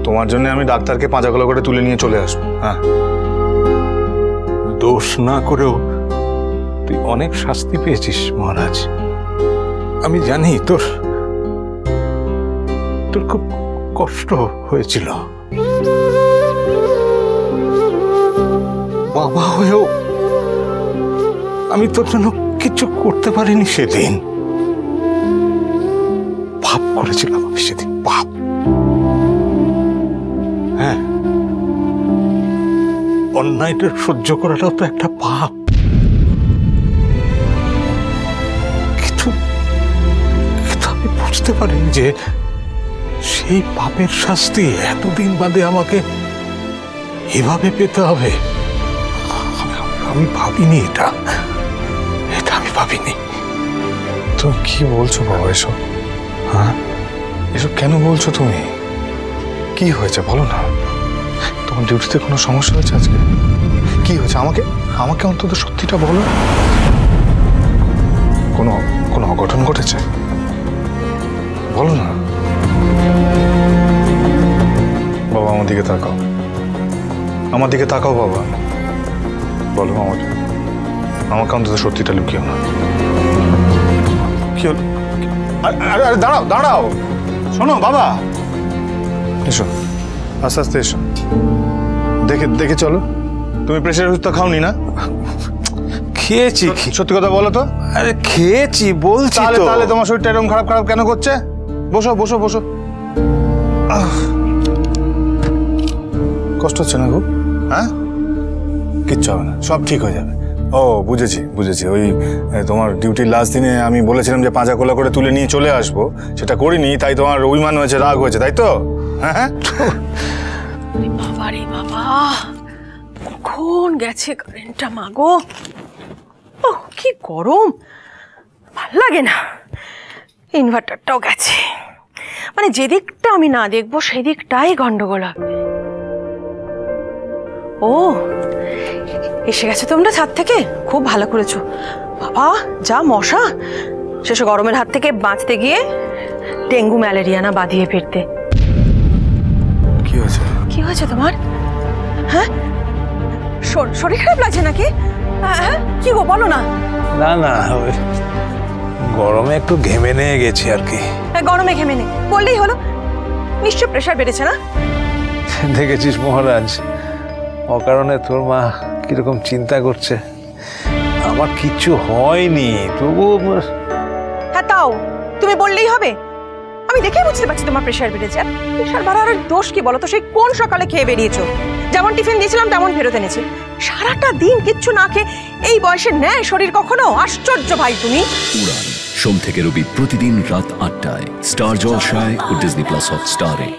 তোমার জন্য আমি ডাক্তারকে পাঁজাগোলা করে তুলে নিয়ে চলে আসবো। হ্যাঁ, দোষ না করেও তুই অনেক শাস্তি পেয়েছিস মহারাজ। আমি জানি তোর খুব কষ্ট হয়েছিল। বাবা হয়েও আমি তোর জন্য কিছু করতে পারিনি সেদিন। পাপ করেছিলাম আমি সেদিন, পাপ। হ্যাঁ, অন্যায়টা সহ্য করাটাও তো একটা পাপ। কিন্তু আমি বুঝতে পারিনি যে সেই পাপের শাস্তি এতদিন বাদে আমাকে এভাবে পেতে হবে। আমি ভাবিনি এটা আমি ভাবিনি। তুমি কি বলছো বাবা এসব? হ্যাঁ, এসব কেন বলছো তুমি? কি হয়েছে বলো না। তোমার ডিউটিতে কোনো সমস্যা হয়েছে আজকে? কি হয়েছে আমাকে অন্তত সত্যিটা বলো। কোনো অঘটন ঘটেছে? বলো না বাবা। আমার দিকে তাকাও বাবা। বলো আমাকে অন্তত সত্যিটা লুকিও না। কি হলো? আরে দাঁড়াও শোনো বাবা, এসো আস্তে আস্তে এসো। দেখে চলো। তুমি প্রেশার ওষুধ তো খাওনি না? খেয়েছি। সত্যি কথা বলো তো। আরে খেয়েছি বলছি তো। তাহলে তোমার শরীরটা এরকম খারাপ কেন করছে? বসো। কষ্ট হচ্ছে না গো? হ্যাঁ, কিচ্ছু হবে না, সব ঠিক হয়ে যাবে। ও বুঝেছি। ওই তোমার ডিউটির লাস্ট দিনে আমি বলেছিলাম যে পাঁজাগোলা করে তুলে নিয়ে চলে আসবো, সেটা করিনি, তাই তোমার অভিমান হয়েছে, রাগ হয়েছে, তাই তো? হ্যাঁ। বাবা কখন গেছে কারেন্টটা মাগো। কি গরম, ভাল লাগে না। ইনভার্টারটাও গেছে, মানে যেদিকটা আমি না দেখবো সেদিকটাই গন্ডগোল হবে। ও এসে গেছে তোমরা ছাদ থেকে, খুব ভালো করেছো বাবা। যা মশা, শেষে গরমের হাত থেকে বাঁচতে গিয়ে ডেঙ্গু ম্যালেরিয়া না বাঁধিয়ে ফিরতে। কি হয়েছে তোমার? হ্যাঁ, শরীর খারাপ লাগছে নাকি? হ্যাঁ, কি গো বলো না। না, গরমে একটু ঘেমে নিয়ে গেছি আর কি। গরমে ঘেমে নে বললেই হলো। নিশ্চয় প্রেশার বেড়েছে না? দেখেছিস মহারাজ, অকারণে তোর মা কিরকম চিন্তা করছে। আমার কিচ্ছু হয়নি, তবু। হ্যাঁ, তাও তুমি বললেই হবে? আমি দেখেই বুঝতে পারছি তোমার প্রেশার বেড়েছে। আর প্রেশার বাড়ার দোষ কি বলো তো? সেই কোন সকালে খেয়ে বেরিয়েছো, যেমন টিফিন দিয়েছিলাম তেমন ফেরত এনেছি। সারাটা দিন কিচ্ছু না খেয়ে এই বয়সে নেয় শরীর কখনো? আশ্চর্য ভাই তুমি। উড়ান সোম থেকে রবি প্রতিদিন রাত ৮টায় স্টার জলসায় ও ডিজনি প্লাস হটস্টারে।